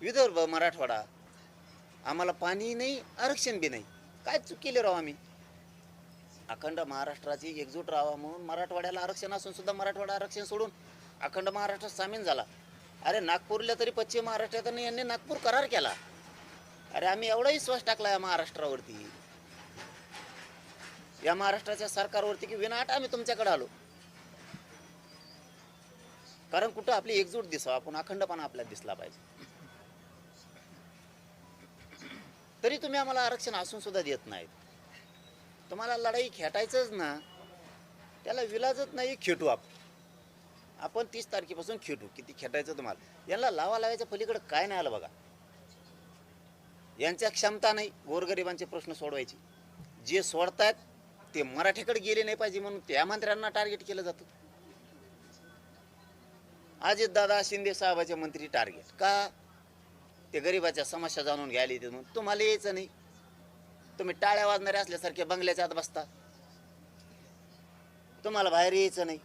विदर्भ मराठवाडा, आम्हाला पाणी नाही, आरक्षण बी नाही. काय चूक केली राव आम्ही? अखंड महाराष्ट्राची एकजूट राहावा म्हणून मराठवाड्याला आरक्षण असून सुद्धा मराठवाडा आरक्षण सोडून अखंड महाराष्ट्रात सामील झाला. अरे नागपूरला तरी पश्चिम महाराष्ट्रात यांनी नागपूर करार केला. अरे आम्ही एवढा विश्वास टाकला या महाराष्ट्रावरती, या महाराष्ट्राच्या सरकारवरती, की विनाट आम्ही तुमच्याकडे आलो. कारण कुठं आपली एकजूट दिसावं, आपण अखंडपणा आपल्याला दिसला पाहिजे. तरी तुम्ही आम्हाला आरक्षण असून सुद्धा देत नाहीत. तुम्हाला लढाई खेटायचंच ना, त्याला विलाजच नाही. खेटू आपण 30 तारखेपासून खेटू. किती खेटायचं तुम्हाला? यांना लावायच्या पलीकडे काय नाही आलं बघा. यांच्या क्षमता नाही गोरगरिबांचे प्रश्न सोडवायची. जे सोडतायत ते मराठीकडे गेले नाही पाहिजे म्हणून त्या मंत्र्यांना टार्गेट केलं जातं. अजितदादा शिंदे साहेबाचे मंत्री टार्गेट का? ते गरिबाच्या समस्या जाणून घ्यायला येते म्हणून. तुम्हाला यायचं नाही. तुम्ही टाळ्या वाजणारे असल्यासारखे बंगल्याच्या आत बसता. तुम्हाला बाहेर यायचं नाही.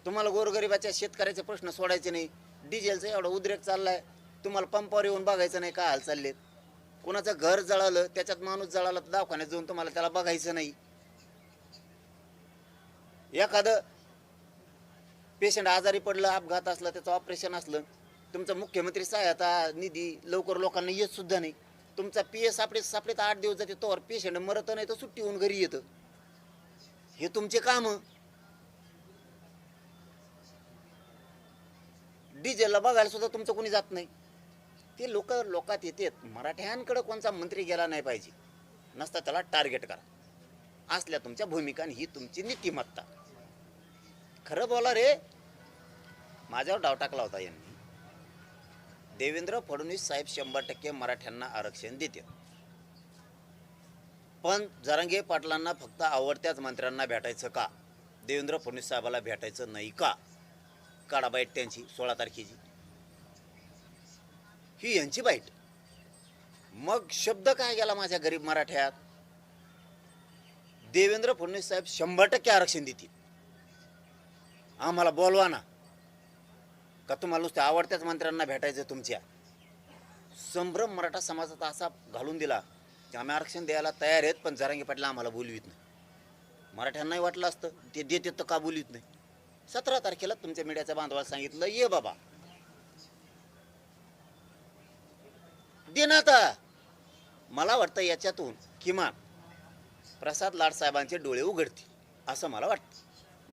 तुम्हाला गोरगरिबाच्या शेतकऱ्याचे प्रश्न सोडायचे नाही. डिझेलचा एवढा उद्रेक चाललाय, तुम्हाला पंपावर येऊन बघायचं नाही काय हाल चाललेत. कोणाचं घर जळालं, त्याच्यात माणूस जळाला तर दवाखान्यात जाऊन तुम्हाला त्याला बघायचं नाही. एखादं पेशंट आजारी पडलं, अपघात असला, त्याचं ऑपरेशन असलं, तुमचा मुख्यमंत्री सहायता निधी लवकर लोकांना येत सुद्धा नाही. तुमचा PS सापडे 8 दिवस जाते, तोवर पेशंट मरत नाही तर सुट्टी होऊन घरी येतं. हे तुमचे काम. डिझेलला बघायला सुद्धा तुमचं कोणी जात नाही. ते लोकात येतात. मराठ्यांकडे कोणता मंत्री गेला नाही पाहिजे, नसता त्याला टार्गेट करा. असल्या तुमच्या भूमिका, ही तुमची नीतिमत्ता. खरं बोला रे. माझ्यावर डाव टाकला होता यांनी. देवेंद्र फडणवीस साहेब 100% मराठ्यांना आरक्षण देते, पण जरांगे पाटलांना फक्त आवडत्याच मंत्र्यांना भेटायचं का? देवेंद्र फडणवीस साहेबाला भेटायचं नाही का? काढा बाईट त्यांची 16 तारखेची. ही यांची बाईट. मग शब्द काय गेला माझ्या गरीब मराठ्यात? देवेंद्र फडणवीस साहेब 100% आरक्षण देतील. आम्हाला बोलवा ना. का तुम्हाला नुसत्या आवडत्याच मंत्र्यांना भेटायचं? तुमच्या संभ्रम मराठा समाजाचा असा घालून दिला की आम्ही आरक्षण द्यायला तयार आहेत, पण जरांगे पाटील आम्हाला बोलवीत नाही. मराठ्यांनाही वाटलं असतं ते देते तर का बोलवीत नाही. 17 तारखेला तुमच्या मीडियाच्या बांधवाला सांगितलं, ये बाबा देण्यात. मला वाटतं याच्यातून किमान प्रसाद लाड साहेबांचे डोळे उघडतील असं मला वाटतं.